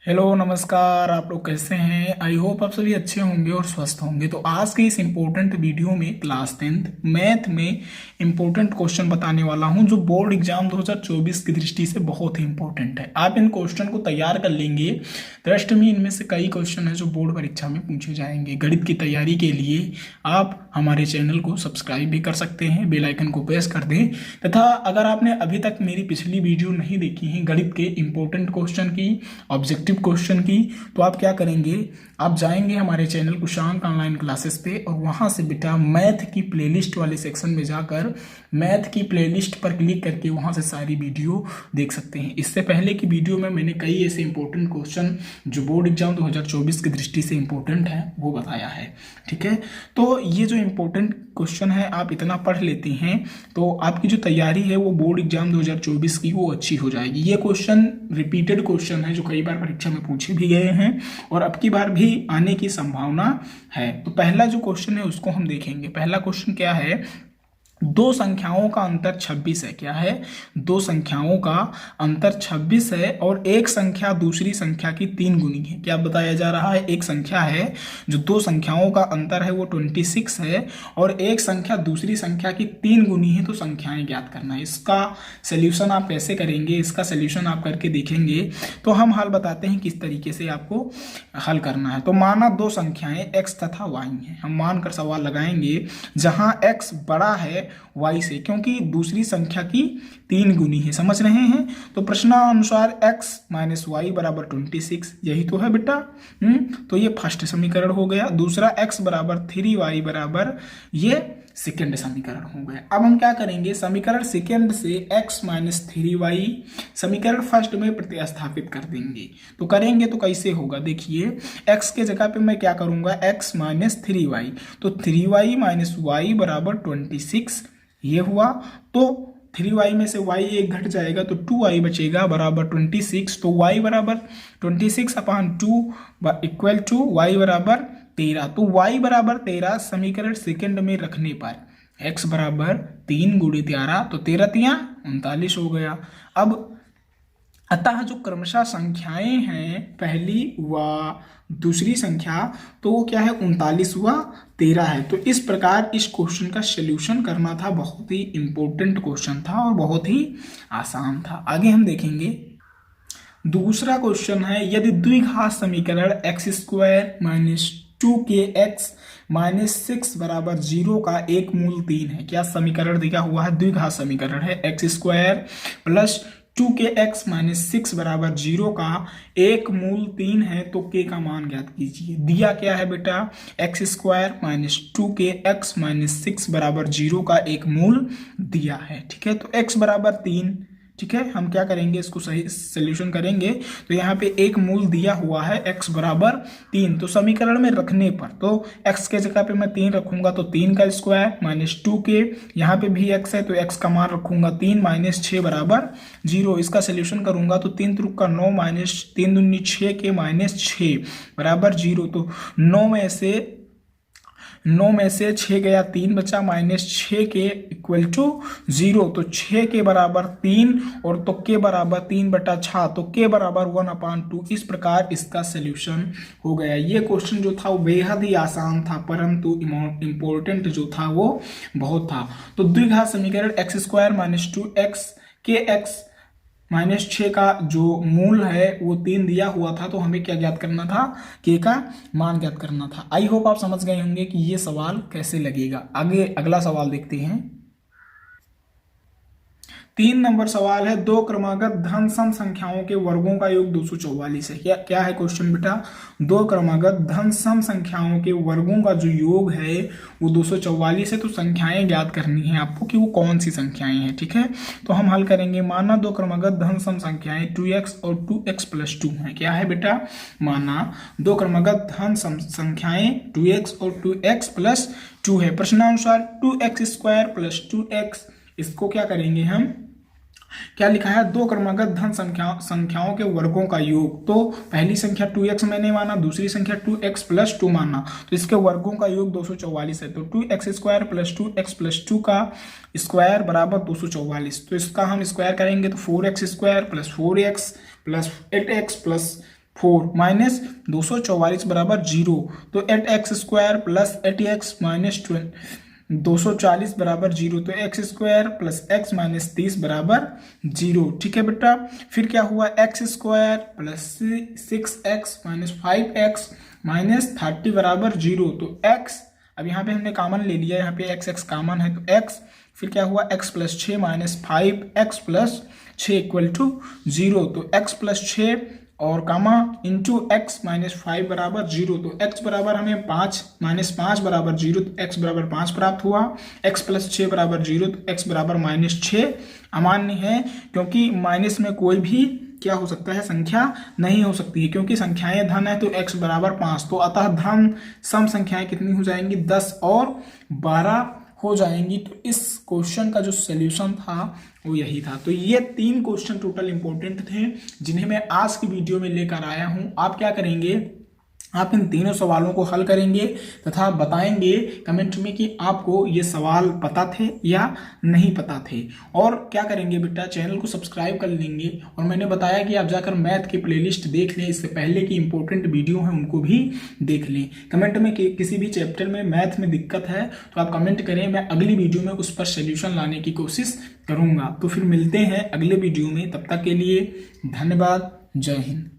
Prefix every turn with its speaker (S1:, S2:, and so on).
S1: Hello नमस्कार। आप लोग कैसे हैं? आई होप आप सभी अच्छे होंगे और स्वस्थ होंगे। तो आज के इस इम्पोर्टेंट वीडियो में क्लास 10th मैथ में इम्पोर्टेंट क्वेश्चन बताने वाला हूं जो बोर्ड एग्जाम 2024 की दृष्टि से बहुत ही इम्पोर्टेंट है। आप इन क्वेश्चन को तैयार कर लेंगे। ट्रस्ट में इनमें से कई क्वेश्चन है जो बोर्ड परीक्षा में पूछे जाएंगे। गणित की तैयारी के लिए आप हमारे चैनल को सब्सक्राइब भी कर सकते हैं, बेल आइकन को प्रेस कर दें। तथा अगर आपने अभी तक मेरी पिछली वीडियो नहीं देखी है गणित के इम्पोर्टेंट क्वेश्चन की, ऑब्जेक्टिव क्वेश्चन की, तो आप क्या करेंगे, आप जाएंगे हमारे चैनल कुशांक ऑनलाइन क्लासेस पे और वहां से बेटा मैथ की प्लेलिस्ट वाले सेक्शन में जाकर मैथ की प्लेलिस्ट पर क्लिक करके वहां से सारी वीडियो देख सकते हैं। इससे पहले की वीडियो में मैंने कई ऐसे इंपॉर्टेंट क्वेश्चन जो बोर्ड एग्जाम 2024 की दृष्टि से इंपॉर्टेंट है वो बताया है। ठीक है, तो ये जो इंपॉर्टेंट क्वेश्चन है आप इतना पढ़ लेते हैं तो आपकी जो तैयारी है वो बोर्ड एग्जाम 2024 की वो अच्छी हो जाएगी। ये क्वेश्चन रिपीटेड क्वेश्चन है जो कई बार परीक्षा में पूछे भी गए हैं और अब की बार भी आने की संभावना है। तो पहला जो क्वेश्चन है उसको हम देखेंगे। पहला क्वेश्चन क्या है, दो संख्याओं का अंतर 26 है। क्या है? दो संख्याओं का अंतर 26 है और एक संख्या दूसरी संख्या की 3 गुनी है। क्या बताया जा रहा है? एक संख्या है जो दो संख्याओं का अंतर है वो 26 है और एक संख्या दूसरी संख्या की 3 गुनी है, तो संख्याएं ज्ञात करना है। इसका सोल्यूशन आप कैसे करेंगे, इसका सोल्यूशन आप करके देखेंगे। तो हम हल बताते हैं किस तरीके से आपको हल करना है। तो माना दो संख्याएं x तथा y हैं। हम मानकर सवाल लगाएंगे जहां x बड़ा है y से, क्योंकि दूसरी संख्या की 3 गुनी है। समझ रहे हैं? तो प्रश्नानुसार x माइनस वाई बराबर 26, यही तो है बेटा। तो ये फर्स्ट समीकरण हो गया। दूसरा x बराबर 3y बराबर, ये सेकेंड समीकरण हो गया। अब हम क्या करेंगे, समीकरण सेकेंड से x माइनस 3y समीकरण फर्स्ट में प्रतिस्थापित कर देंगे। तो करेंगे तो कैसे होगा, देखिए x के जगह पे मैं क्या करूंगा, x माइनस 3y, तो 3y माइनस वाई बराबर 26 ये हुआ। तो 3y में से y एक घट जाएगा तो 2y बचेगा बराबर 26। तो y बराबर 26 अपॉन 2 इक्वल टू y बराबर 13। तो y बराबर 13 समीकरण सेकंड में रखने पर x बराबर 3 गुणे 13, तो 13 तिया 39 हो गया। अब अतः जो क्रमशः संख्याएं हैं पहली व दूसरी संख्या, तो वो क्या है 39 व 13 है। तो इस प्रकार इस क्वेश्चन का सलूशन करना था। बहुत ही इंपॉर्टेंट क्वेश्चन था और बहुत ही आसान था। आगे हम देखेंगे। दूसरा क्वेश्चन है, यदि द्विघात समीकरण x square minus 2kx minus 6 बराबर 0 का एक मूल 3 है। क्या समीकरण दिया हुआ है? द्विघात समीकरण है। X square plus 2kx minus 6 बराबर 0 का एक मूल 3 है, तो k का मान ज्ञात कीजिए। दिया क्या है बेटा, x square minus 2kx minus 6 बराबर 0 का एक मूल दिया है। ठीक है, तो x बराबर 3। ठीक है, हम क्या करेंगे, इसको सही सोल्यूशन करेंगे। तो यहाँ पे एक मूल दिया हुआ है x बराबर 3, तो समीकरण में रखने पर तो x के जगह पे मैं 3 रखूंगा तो 3 का स्क्वायर माइनस 2k, यहाँ पे भी x है तो x का मान रखूंगा 3 माइनस 6 बराबर 0। इसका सोल्यूशन करूंगा तो 3 त्रिक का 9 माइनस 3 दूनी 6 के माइनस 6 बराबर 0। तो 9 में से 6 गया, 3 बचा, माइनस 6 के इक्वल टू 0। तो 6 के बराबर 3 और तो के बराबर 3/6, तो के बराबर 1/2। इस प्रकार इसका सोल्यूशन हो गया। ये क्वेश्चन जो था वो बेहद ही आसान था, परंतु इंपॉर्टेंट जो था वो बहुत था। तो द्विघात समीकरण एक्स स्क्वायर माइनस 2x के x माइनस 6 का जो मूल है वो 3 दिया हुआ था, तो हमें क्या ज्ञात करना था, k का मान ज्ञात करना था। आई होप आप समझ गए होंगे कि ये सवाल कैसे लगेगा। आगे अगला सवाल देखते हैं। 3 नंबर सवाल है, दो क्रमागत धन सम संख्याओं के वर्गों का योग 244 है। क्या है क्वेश्चन बेटा, दो क्रमागत धन सम संख्याओं के वर्गों का जो योग है वो 244 है। तो संख्याएं ज्ञात करनी है आपको कि वो कौन सी संख्याएं हैं। ठीक है, तो हम हल करेंगे। माना दो क्रमागत धन सम संख्याएं 2x और 2x प्लस 2 है। क्या है बेटा, माना दो क्रमागत धन सम संख्याएं 2x और 2x प्लस 2 है। प्रश्नानुसार 2x स्क्वायर प्लस 2x, इसको क्या करेंगे हम, क्या लिखा है, दो क्रमागत धन संख्याओं के वर्गों का योग। तो पहली संख्या 2x मैंने माना, दूसरी संख्या 2x प्लस 2 माना, तो इसके वर्गों का योग 244 है। तो 2x square plus 2x plus 2 का स्क्वायर बराबर 244। तो इसका हम स्क्वायर करेंगे तो 4x square plus 4x plus 8x plus 4 minus 244 बराबर 0। तो 8x² प्लस 8x माइनस 240 बराबर 0। तो x² प्लस x माइनस 30 बराबर 0। ठीक है बेटा, फिर क्या हुआ, x² plus 6x minus 5x minus 30 बराबर 0। तो x अब यहाँ पे हमने कॉमन ले लिया, यहाँ पे x कॉमन है, तो x फिर क्या हुआ, x plus 6 minus 5x plus 6 equal to 0। तो x प्लस 6 और कामा इंटू x माइनस 5 बराबर 0। तो x बराबर हमें 5 माइनस 5 बराबर 0, तो x बराबर 5 प्राप्त हुआ। x प्लस 6 बराबर 0, तो x बराबर माइनस 6 अमान्य है, क्योंकि माइनस में कोई भी क्या हो सकता है, संख्या नहीं हो सकती है, क्योंकि संख्याएं धन है तो x बराबर 5। तो अतः धन सम संख्याएं कितनी हो जाएंगी, 10 और 12 हो जाएंगी। तो इस क्वेश्चन का जो सॉल्यूशन था वो यही था। तो ये 3 क्वेश्चन टोटल इंपॉर्टेंट थे जिन्हें मैं आज की वीडियो में लेकर आया हूं। आप क्या करेंगे, आप इन तीनों सवालों को हल करेंगे तथा बताएंगे कमेंट में कि आपको ये सवाल पता थे या नहीं पता थे। और क्या करेंगे बेटा, चैनल को सब्सक्राइब कर लेंगे। और मैंने बताया कि आप जाकर मैथ की प्लेलिस्ट देख लें, इससे पहले की इंपॉर्टेंट वीडियो है उनको भी देख लें। कमेंट में किसी भी चैप्टर में मैथ में दिक्कत है तो आप कमेंट करें, मैं अगली वीडियो में उस पर सोल्यूशन लाने की कोशिश करूंगा। तो फिर मिलते हैं अगले वीडियो में, तब तक के लिए धन्यवाद, जय हिंद।